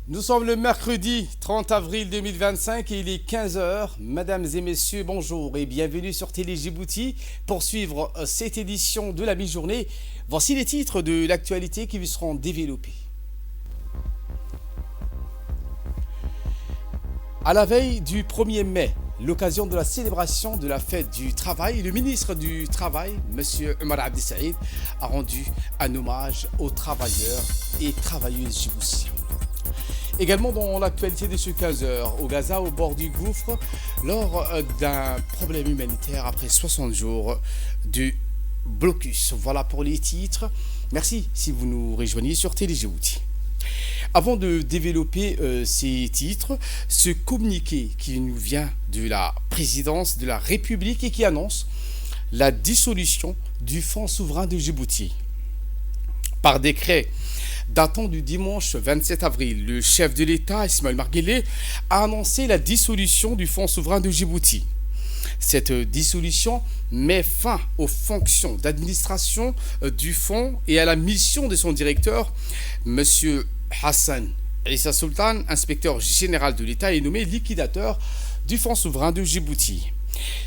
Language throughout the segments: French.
Nous sommes le mercredi 30 avril 2025 et il est 15 heures. Mesdames et messieurs, bonjour et bienvenue sur Télé Djibouti pour suivre cette édition de la mi-journée. Voici les titres de l'actualité qui vous seront développés. À la veille du 1er mai, l'occasion de la célébration de la fête du travail, le ministre du Travail, M. Omar Abdi Saïd, a rendu un hommage aux travailleurs et travailleuses djiboutiens. Également dans l'actualité de ce 15h, au Gaza, au bord du gouffre, lors d'un problème humanitaire après 60 jours de blocus. Voilà pour les titres. Merci si vous nous rejoignez sur Télé Djibouti. Avant de développer ces titres, ce communiqué qui nous vient de la présidence de la République et qui annonce la dissolution du Fonds souverain de Djibouti. Par décret datant du dimanche 27 avril, le chef de l'État, Ismaël Marguelé, a annoncé la dissolution du Fonds souverain de Djibouti. Cette dissolution met fin aux fonctions d'administration du fonds et à la mission de son directeur, M. Hassan Issa Sultan, inspecteur général de l'État, est nommé liquidateur du Fonds souverain de Djibouti.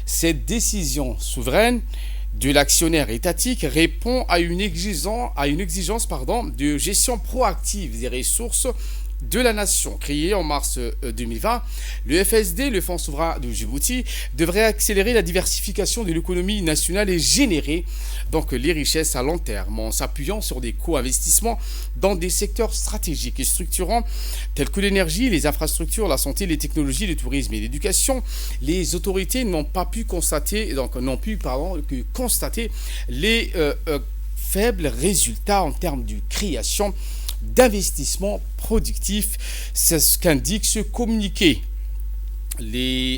Cette décision souveraine de l'actionnaire étatique répond à une exigence de gestion proactive des ressources de la nation. Créé en mars 2020, le FSD, le Fonds souverain de Djibouti, devrait accélérer la diversification de l'économie nationale et générer donc les richesses à long terme en s'appuyant sur des co-investissements dans des secteurs stratégiques et structurants tels que l'énergie, les infrastructures, la santé, les technologies, le tourisme et l'éducation. Les autorités n'ont pu constater les faibles résultats en termes de création d'investissement productif. C'est ce qu'indique ce communiqué.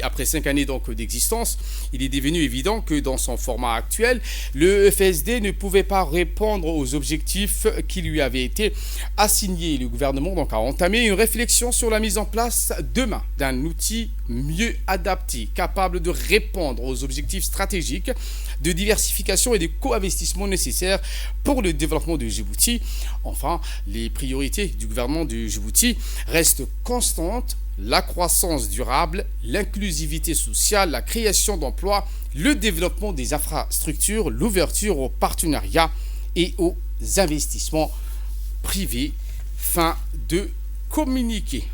Après 5 années d'existence, il est devenu évident que dans son format actuel, le FSD ne pouvait pas répondre aux objectifs qui lui avaient été assignés. Le gouvernement a entamé une réflexion sur la mise en place demain d'un outil mieux adapté, capable de répondre aux objectifs stratégiques de diversification et de co-investissement nécessaires pour le développement de Djibouti. Enfin, les priorités du gouvernement de Djibouti restent constantes: la croissance durable, l'inclusivité sociale, la création d'emplois, le développement des infrastructures, l'ouverture aux partenariats et aux investissements privés. Fin de communiqué.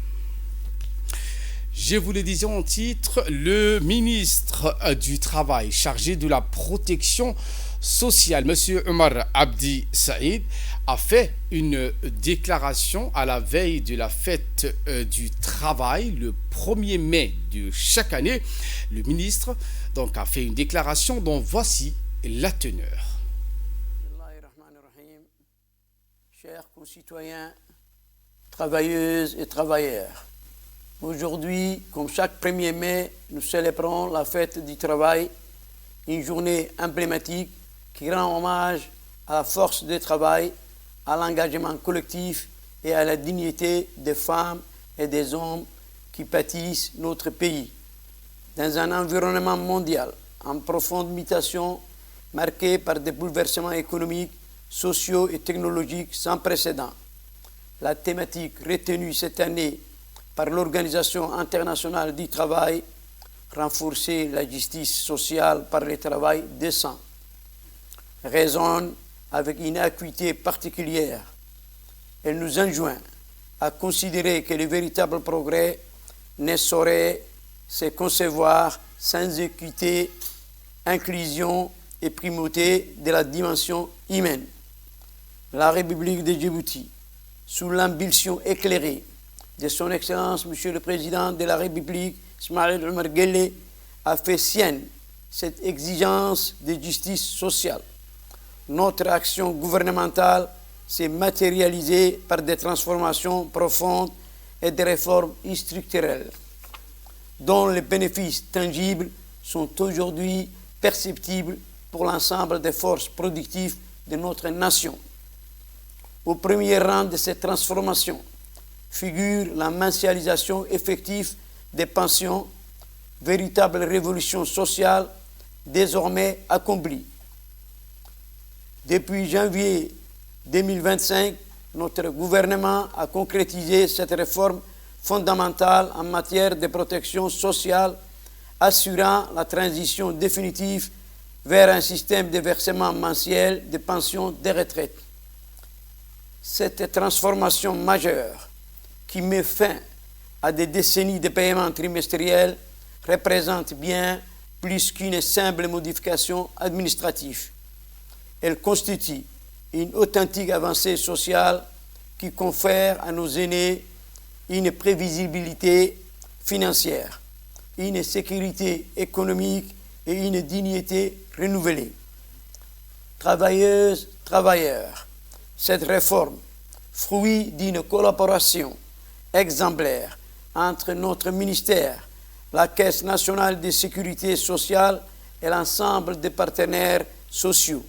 Je vous le disais en titre, le ministre du Travail chargé de la protection sociale, M. Omar Abdi Saïd, a fait une déclaration à la veille de la fête du travail, le 1er mai de chaque année. Le ministre a fait une déclaration dont voici la teneur. Chers concitoyens, travailleuses et travailleurs, aujourd'hui, comme chaque 1er mai, nous célébrons la fête du travail, une journée emblématique qui rend hommage à la force de travail, à l'engagement collectif et à la dignité des femmes et des hommes qui bâtissent notre pays. Dans un environnement mondial en profonde mutation, marqué par des bouleversements économiques, sociaux et technologiques sans précédent, la thématique retenue cette année par l'Organisation internationale du travail, renforcer la justice sociale par le travail décent, résonne avec une acuité particulière. Elle nous enjoint à considérer que le véritable progrès ne saurait se concevoir sans équité, inclusion et primauté de la dimension humaine. La République de Djibouti, sous l'impulsion éclairée de son Excellence, Monsieur le Président de la République, Ismaël Omar Guelleh, a fait sienne cette exigence de justice sociale. Notre action gouvernementale s'est matérialisée par des transformations profondes et des réformes structurelles, dont les bénéfices tangibles sont aujourd'hui perceptibles pour l'ensemble des forces productives de notre nation. Au premier rang de ces transformations figure la mensualisation effective des pensions, véritable révolution sociale désormais accomplie. Depuis janvier 2025, notre gouvernement a concrétisé cette réforme fondamentale en matière de protection sociale, assurant la transition définitive vers un système de versement mensuel de pensions de retraite. Cette transformation majeure, qui met fin à des décennies de paiements trimestriels, représente bien plus qu'une simple modification administrative. Elle constitue une authentique avancée sociale qui confère à nos aînés une prévisibilité financière, une sécurité économique et une dignité renouvelée. Travailleuses, travailleurs, cette réforme, fruit d'une collaboration exemplaire entre notre ministère, la Caisse nationale de sécurité sociale et l'ensemble des partenaires sociaux,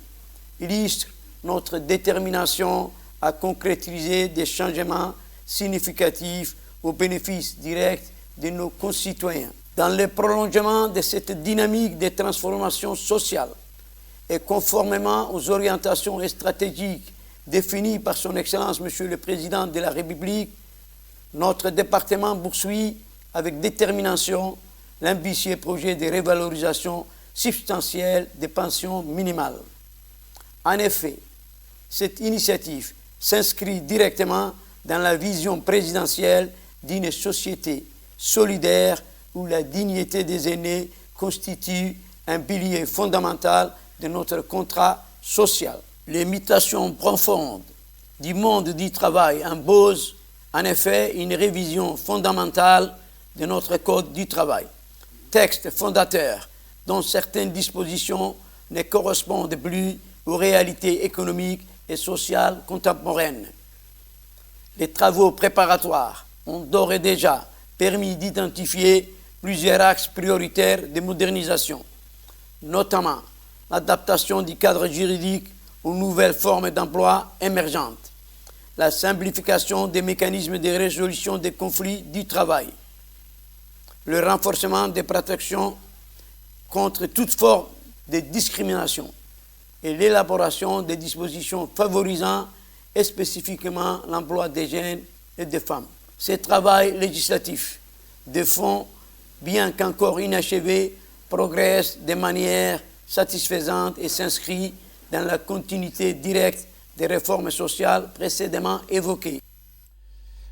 illustre notre détermination à concrétiser des changements significatifs au bénéfice direct de nos concitoyens. Dans le prolongement de cette dynamique de transformation sociale et conformément aux orientations stratégiques définies par son Excellence Monsieur le Président de la République, notre département poursuit avec détermination l'ambitieux projet de révalorisation substantielle des pensions minimales. En effet, cette initiative s'inscrit directement dans la vision présidentielle d'une société solidaire où la dignité des aînés constitue un pilier fondamental de notre contrat social. Les mutations profondes du monde du travail imposent en effet une révision fondamentale de notre Code du travail, texte fondateur dont certaines dispositions ne correspondent plus aux réalités économiques et sociales contemporaines. Les travaux préparatoires ont d'ores et déjà permis d'identifier plusieurs axes prioritaires de modernisation, notamment l'adaptation du cadre juridique aux nouvelles formes d'emploi émergentes, la simplification des mécanismes de résolution des conflits du travail, le renforcement des protections contre toute forme de discrimination et l'élaboration des dispositions favorisant et spécifiquement l'emploi des jeunes et des femmes. Ce travail législatif de fond, bien qu'encore inachevé, progresse de manière satisfaisante et s'inscrit dans la continuité directe des réformes sociales précédemment évoquées.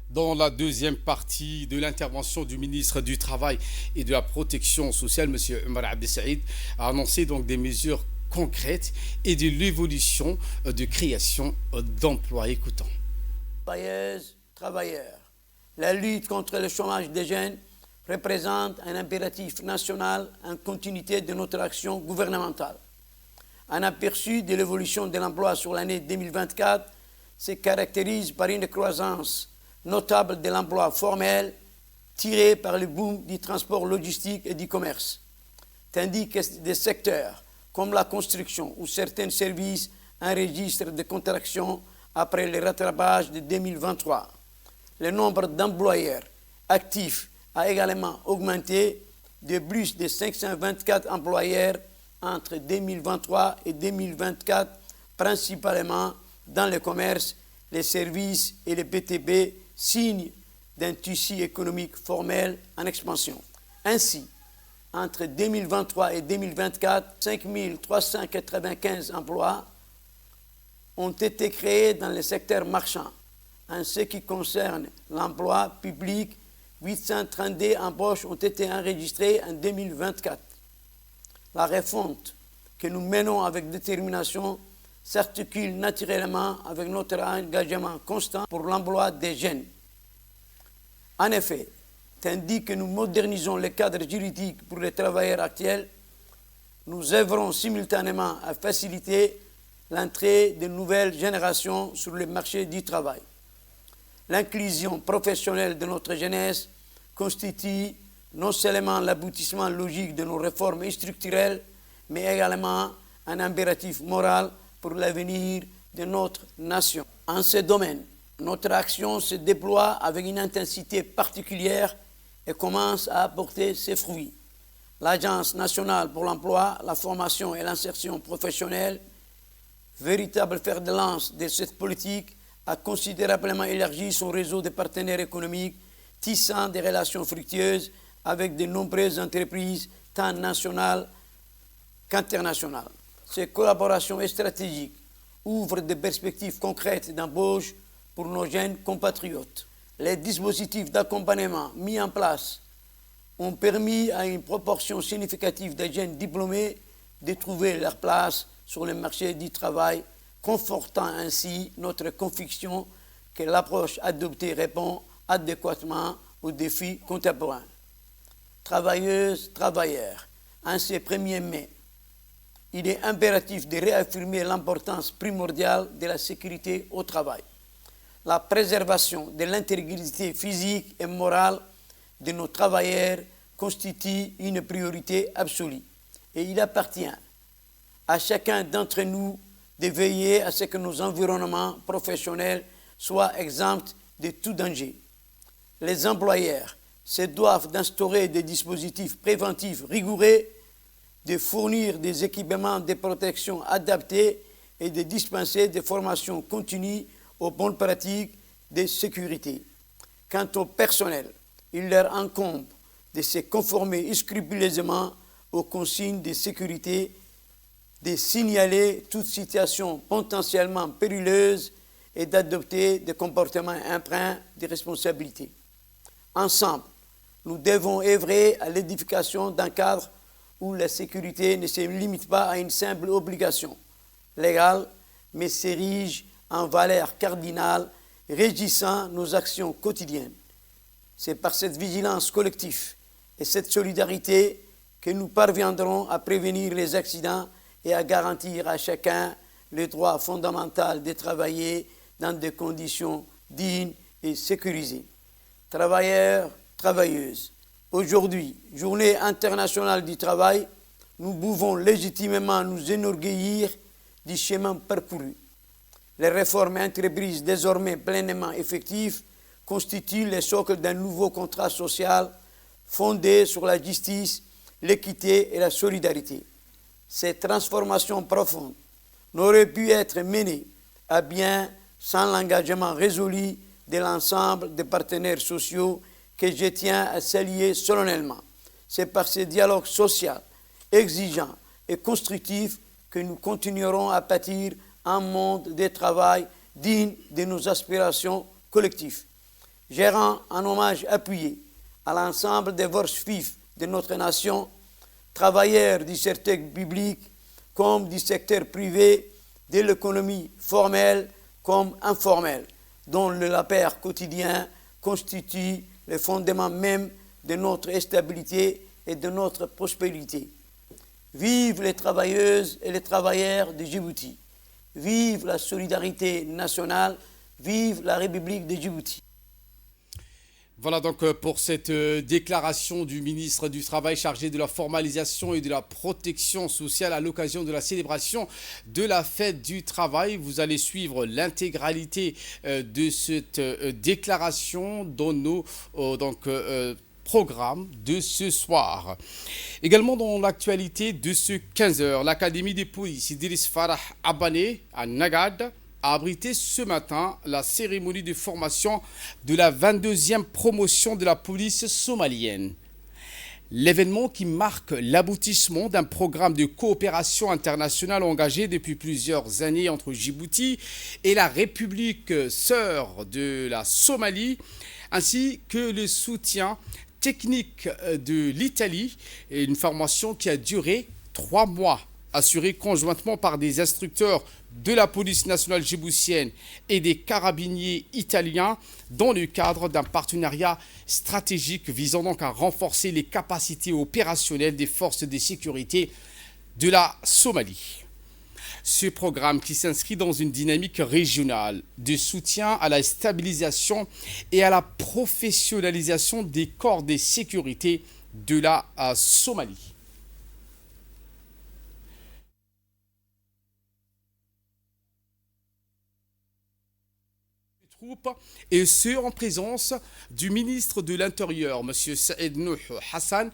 Dans la deuxième partie de l'intervention du ministre du Travail et de la Protection sociale, M. Omar Abdessaïd, a annoncé donc des mesures concrètes et de l'évolution de création d'emplois. Écoutons. Travailleuses, travailleurs, la lutte contre le chômage des jeunes représente un impératif national en continuité de notre action gouvernementale. Un aperçu de l'évolution de l'emploi sur l'année 2024 se caractérise par une croissance notable de l'emploi formel tiré par le boom du transport logistique et du commerce, tandis que des secteurs comme la construction ou certains services enregistrent des contractions après le rattrapage de 2023. Le nombre d'employeurs actifs a également augmenté de plus de 524 employeurs entre 2023 et 2024, principalement dans le commerce, les services et les BTP, signe d'un tissu économique formel en expansion. Ainsi, entre 2023 et 2024, 5 395 emplois ont été créés dans le secteur marchand. En ce qui concerne l'emploi public, 832 embauches ont été enregistrées en 2024. La refonte que nous menons avec détermination s'articule naturellement avec notre engagement constant pour l'emploi des jeunes. En effet, tandis que nous modernisons le cadre juridique pour les travailleurs actuels, nous œuvrons simultanément à faciliter l'entrée de nouvelles générations sur le marché du travail. L'inclusion professionnelle de notre jeunesse constitue non seulement l'aboutissement logique de nos réformes structurelles, mais également un impératif moral pour l'avenir de notre nation. En ce domaine, notre action se déploie avec une intensité particulière et commence à apporter ses fruits. L'Agence nationale pour l'emploi, la formation et l'insertion professionnelle, véritable fer de lance de cette politique, a considérablement élargi son réseau de partenaires économiques, tissant des relations fructueuses avec de nombreuses entreprises, tant nationales qu'internationales. Ces collaborations stratégiques ouvrent des perspectives concrètes d'embauche pour nos jeunes compatriotes. Les dispositifs d'accompagnement mis en place ont permis à une proportion significative de jeunes diplômés de trouver leur place sur le marché du travail, confortant ainsi notre conviction que l'approche adoptée répond adéquatement aux défis contemporains. Travailleuses, travailleurs, en ce 1er mai, il est impératif de réaffirmer l'importance primordiale de la sécurité au travail. La préservation de l'intégrité physique et morale de nos travailleurs constitue une priorité absolue. Et il appartient à chacun d'entre nous de veiller à ce que nos environnements professionnels soient exempts de tout danger. Les employeurs se doivent d'instaurer des dispositifs préventifs rigoureux, de fournir des équipements de protection adaptés et de dispenser des formations continues aux bonnes pratiques de sécurité. Quant au personnel, il leur incombe de se conformer scrupuleusement aux consignes de sécurité, de signaler toute situation potentiellement périleuse et d'adopter des comportements empreints de responsabilité. Ensemble, nous devons œuvrer à l'édification d'un cadre où la sécurité ne se limite pas à une simple obligation légale, mais s'érige en valeur cardinale régissant nos actions quotidiennes. C'est par cette vigilance collective et cette solidarité que nous parviendrons à prévenir les accidents et à garantir à chacun le droit fondamental de travailler dans des conditions dignes et sécurisées. Travailleurs, travailleuses, aujourd'hui, Journée internationale du travail, nous pouvons légitimement nous enorgueillir du chemin parcouru. Les réformes entreprises désormais pleinement effectives constituent le socle d'un nouveau contrat social fondé sur la justice, l'équité et la solidarité. Ces transformations profondes n'auraient pu être menées à bien sans l'engagement résolu de l'ensemble des partenaires sociaux que je tiens à saluer solennellement. C'est par ce dialogue social exigeant et constructif que nous continuerons à bâtir un monde de travail digne de nos aspirations collectives. Je rends un hommage appuyé à l'ensemble des forces vives de notre nation, travailleurs du secteur public comme du secteur privé, de l'économie formelle comme informelle, dont le labeur quotidien constitue le fondement même de notre stabilité et de notre prospérité. Vive les travailleuses et les travailleurs de Djibouti. Vive la solidarité nationale. Vive la République de Djibouti. Voilà donc pour cette déclaration du ministre du Travail chargé de la formalisation et de la protection sociale à l'occasion de la célébration de la fête du travail. Vous allez suivre l'intégralité de cette déclaration dans nos programmes de ce soir. Également dans l'actualité de ce 15h, l'Académie des polices Idriss Farah Abane à Nagad a abrité ce matin la cérémonie de formation de la 22e promotion de la police somalienne. L'événement qui marque l'aboutissement d'un programme de coopération internationale engagé depuis plusieurs années entre Djibouti et la République sœur de la Somalie, ainsi que le soutien technique de l'Italie, et une formation qui a duré 3 mois, assurée conjointement par des instructeurs de la police nationale djiboutienne et des carabiniers italiens dans le cadre d'un partenariat stratégique visant donc à renforcer les capacités opérationnelles des forces de sécurité de la Somalie. Ce programme qui s'inscrit dans une dynamique régionale de soutien à la stabilisation et à la professionnalisation des corps de sécurité de la Somalie. Et ce en présence du ministre de l'Intérieur, M. Saïd Nouh Hassan,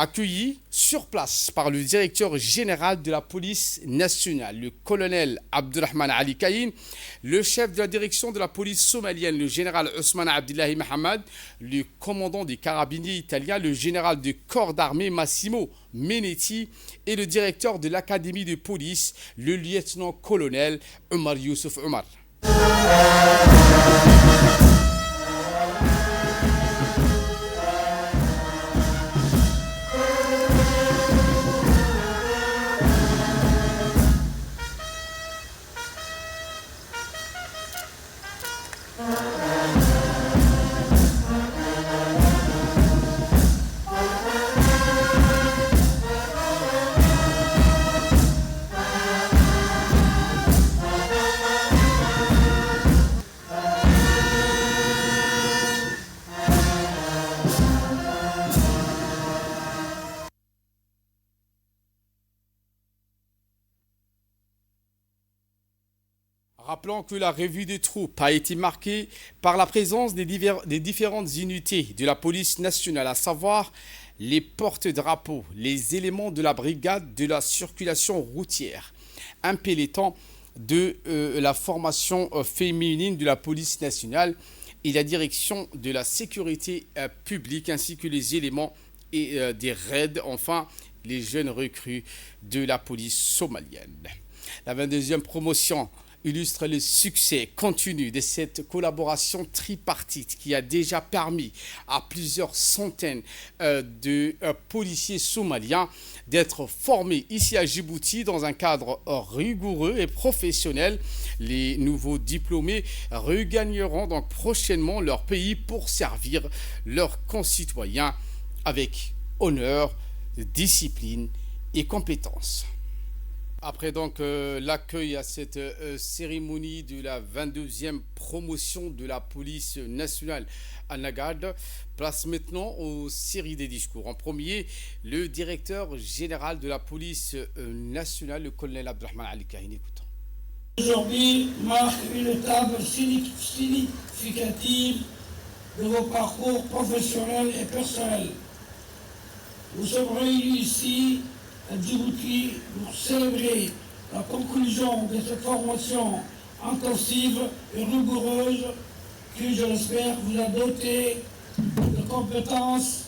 accueillis sur place par le directeur général de la police nationale, le colonel Abdurrahman Ali Kaïn, le chef de la direction de la police somalienne, le général Ousmane Abdillahi Mohamed, le commandant des carabiniers italiens, le général de corps d'armée Massimo Menetti et le directeur de l'académie de police, le lieutenant-colonel Omar Youssouf Omar. Rappelons que la revue des troupes a été marquée par la présence des différentes unités de la police nationale, à savoir les porte-drapeaux, les éléments de la brigade de la circulation routière, un peloton de la formation féminine de la police nationale et la direction de la sécurité publique, ainsi que les éléments des raids, enfin les jeunes recrues de la police somalienne. La 22e promotion illustre le succès continu de cette collaboration tripartite qui a déjà permis à plusieurs centaines de policiers somaliens d'être formés ici à Djibouti dans un cadre rigoureux et professionnel. Les nouveaux diplômés regagneront donc prochainement leur pays pour servir leurs concitoyens avec honneur, discipline et compétence. Après donc l'accueil à cette cérémonie de la 22e promotion de la police nationale à Nagad, place maintenant aux séries des discours. En premier, le directeur général de la police nationale, le colonel Abdurrahman Ali Kaïn. Écoutons. Aujourd'hui marque une étape significative de vos parcours professionnels et personnels. Nous sommes réunis ici à Djibouti pour célébrer la conclusion de cette formation intensive et rigoureuse qui, je l'espère, vous a doté de compétences,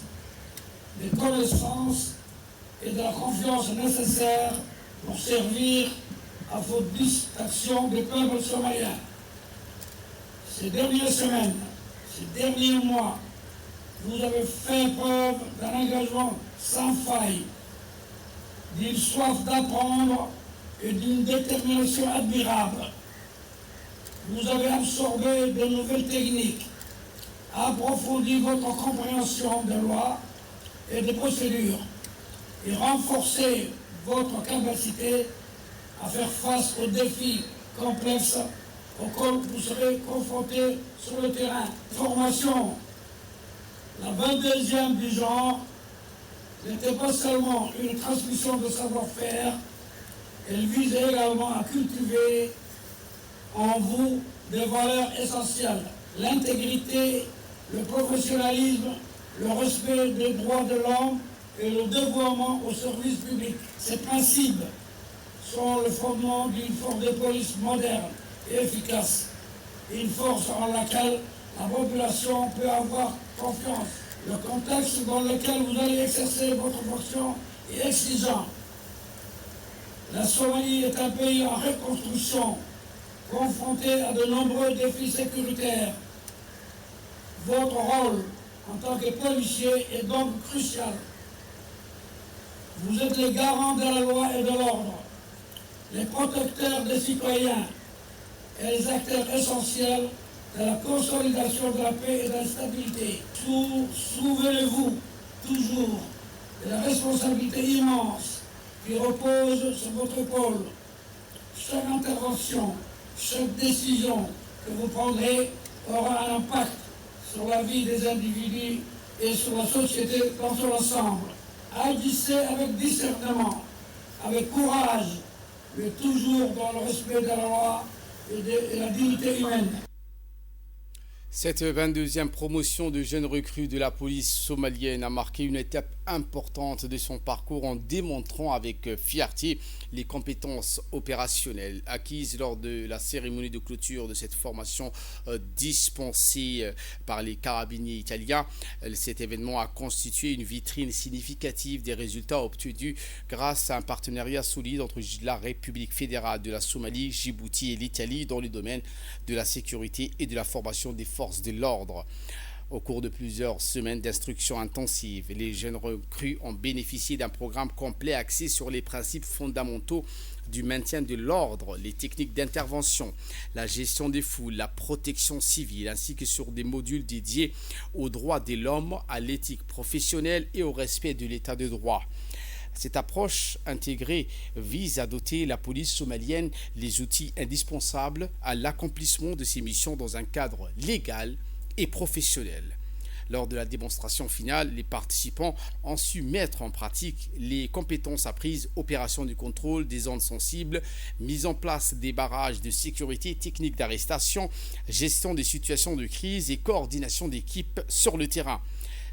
de connaissances et de la confiance nécessaire pour servir à votre distinction des peuples somaliens. Ces dernières semaines, ces derniers mois, vous avez fait preuve d'un engagement sans faille, d'une soif d'apprendre et d'une détermination admirable. Vous avez absorbé de nouvelles techniques, approfondi votre compréhension des lois et des procédures et renforcé votre capacité à faire face aux défis complexes auxquels vous serez confrontés sur le terrain. Formation, la 22e du genre, n'était pas seulement une transmission de savoir-faire, elle visait également à cultiver en vous des valeurs essentielles, l'intégrité, le professionnalisme, le respect des droits de l'homme et le dévouement au service public. Ces principes sont le fondement d'une force de police moderne et efficace, une force en laquelle la population peut avoir confiance. Le contexte dans lequel vous allez exercer votre fonction est exigeant. La Somalie est un pays en reconstruction, confronté à de nombreux défis sécuritaires. Votre rôle en tant que policier est donc crucial. Vous êtes les garants de la loi et de l'ordre, les protecteurs des citoyens et les acteurs essentiels de la consolidation de la paix et de la stabilité. Souvenez-vous toujours de la responsabilité immense qui repose sur votre épaule. Chaque intervention, chaque décision que vous prendrez aura un impact sur la vie des individus et sur la société dans son ensemble. Agissez avec discernement, avec courage, mais toujours dans le respect de la loi et de la dignité humaine. Cette 22e promotion de jeunes recrues de la police somalienne a marqué une étape importante de son parcours en démontrant avec fierté les compétences opérationnelles acquises lors de la cérémonie de clôture de cette formation dispensée par les carabiniers italiens. Cet événement a constitué une vitrine significative des résultats obtenus grâce à un partenariat solide entre la République fédérale de la Somalie, Djibouti et l'Italie dans le domaine de la sécurité et de la formation des forces de l'ordre. Au cours de plusieurs semaines d'instruction intensive, les jeunes recrues ont bénéficié d'un programme complet axé sur les principes fondamentaux du maintien de l'ordre, les techniques d'intervention, la gestion des foules, la protection civile, ainsi que sur des modules dédiés aux droits de l'homme, à l'éthique professionnelle et au respect de l'état de droit. Cette approche intégrée vise à doter la police somalienne les outils indispensables à l'accomplissement de ses missions dans un cadre légal et professionnel. Lors de la démonstration finale, les participants ont su mettre en pratique les compétences apprises, opération du contrôle des zones sensibles, mise en place des barrages de sécurité, techniques d'arrestation, gestion des situations de crise et coordination d'équipes sur le terrain.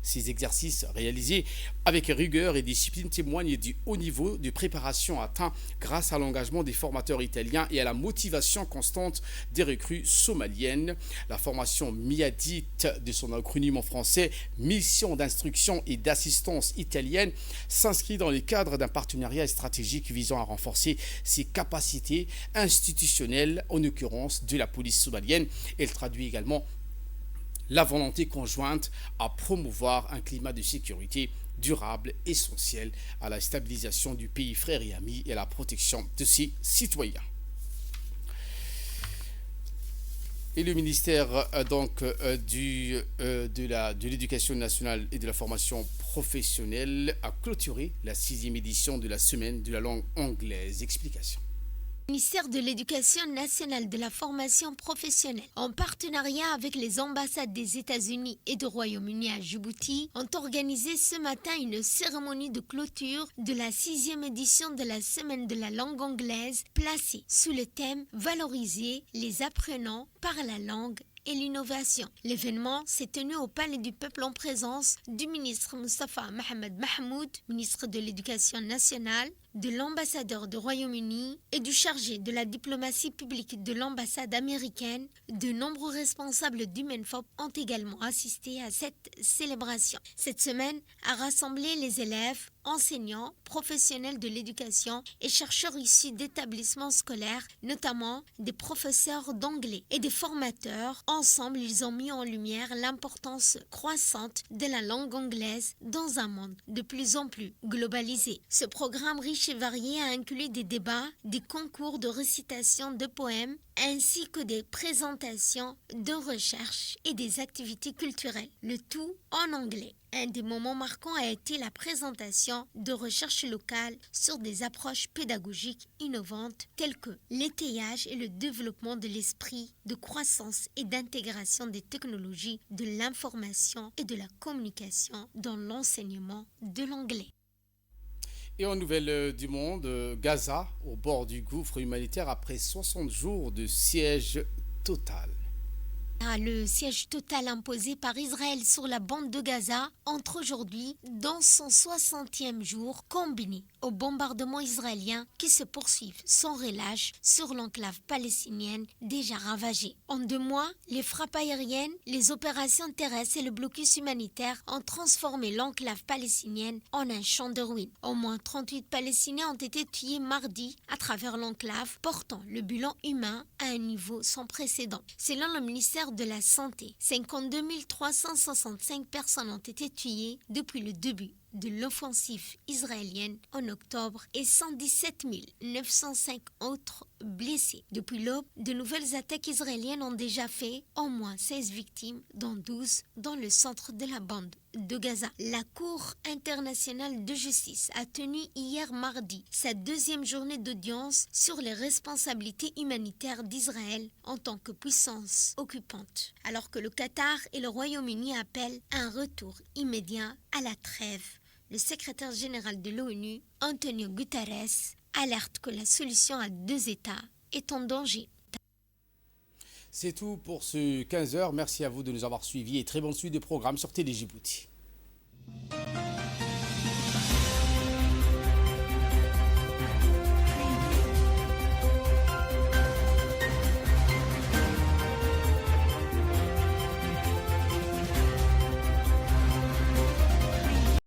Ces exercices réalisés avec rigueur et discipline témoignent du haut niveau de préparation atteint grâce à l'engagement des formateurs italiens et à la motivation constante des recrues somaliennes. La formation MIADIT, de son acronyme en français, Mission d'instruction et d'assistance italienne, s'inscrit dans le cadre d'un partenariat stratégique visant à renforcer ses capacités institutionnelles, en l'occurrence de la police somalienne. Elle traduit également la volonté conjointe à promouvoir un climat de sécurité durable essentiel à la stabilisation du pays frère et ami et à la protection de ses citoyens. Et le ministère de l'Éducation nationale et de la formation professionnelle a clôturé la 6e édition de la semaine de la langue anglaise. Explication. Le ministère de l'Éducation nationale de la formation professionnelle, en partenariat avec les ambassades des États-Unis et du Royaume-Uni à Djibouti, ont organisé ce matin une cérémonie de clôture de la 6e édition de la Semaine de la langue anglaise, placée sous le thème « Valoriser les apprenants par la langue » et l'innovation. L'événement s'est tenu au Palais du Peuple en présence du ministre Moustapha Mohamed Mahmoud, ministre de l'Éducation nationale, de l'ambassadeur du Royaume-Uni et du chargé de la diplomatie publique de l'ambassade américaine. De nombreux responsables d'Humanfop ont également assisté à cette célébration. Cette semaine a rassemblé les élèves, enseignants, professionnels de l'éducation et chercheurs issus d'établissements scolaires, notamment des professeurs d'anglais et des formateurs. Ensemble, ils ont mis en lumière l'importance croissante de la langue anglaise dans un monde de plus en plus globalisé. Ce programme riche et varié a inclus des débats, des concours de récitation de poèmes, ainsi que des présentations de recherche et des activités culturelles, le tout en anglais. Un des moments marquants a été la présentation de recherches locales sur des approches pédagogiques innovantes telles que l'étayage et le développement de l'esprit de croissance et d'intégration des technologies de l'information et de la communication dans l'enseignement de l'anglais. Et en nouvelle du monde, Gaza, au bord du gouffre humanitaire après 60 jours de siège total. Le siège total imposé par Israël sur la bande de Gaza entre aujourd'hui dans son 60e jour, combiné aux bombardements israéliens qui se poursuivent sans relâche sur l'enclave palestinienne déjà ravagée. En 2 mois, les frappes aériennes, les opérations terrestres et le blocus humanitaire ont transformé l'enclave palestinienne en un champ de ruines. Au moins 38 Palestiniens ont été tués mardi à travers l'enclave, portant le bilan humain à un niveau sans précédent. Selon le ministère de la Santé, 52 365 personnes ont été tuées depuis le début de l'offensive israélienne en octobre et 117 905 autres blessés. Depuis l'aube, de nouvelles attaques israéliennes ont déjà fait au moins 16 victimes, dont 12 dans le centre de la bande de Gaza. La Cour internationale de justice a tenu hier mardi sa 2e journée d'audience sur les responsabilités humanitaires d'Israël en tant que puissance occupante, alors que le Qatar et le Royaume-Uni appellent à un retour immédiat à la trêve. Le secrétaire général de l'ONU, Antonio Guterres, alerte que la solution à 2 États est en danger. C'est tout pour ce 15h. Merci à vous de nous avoir suivis et très bonne suite de programme sur Télé Djibouti.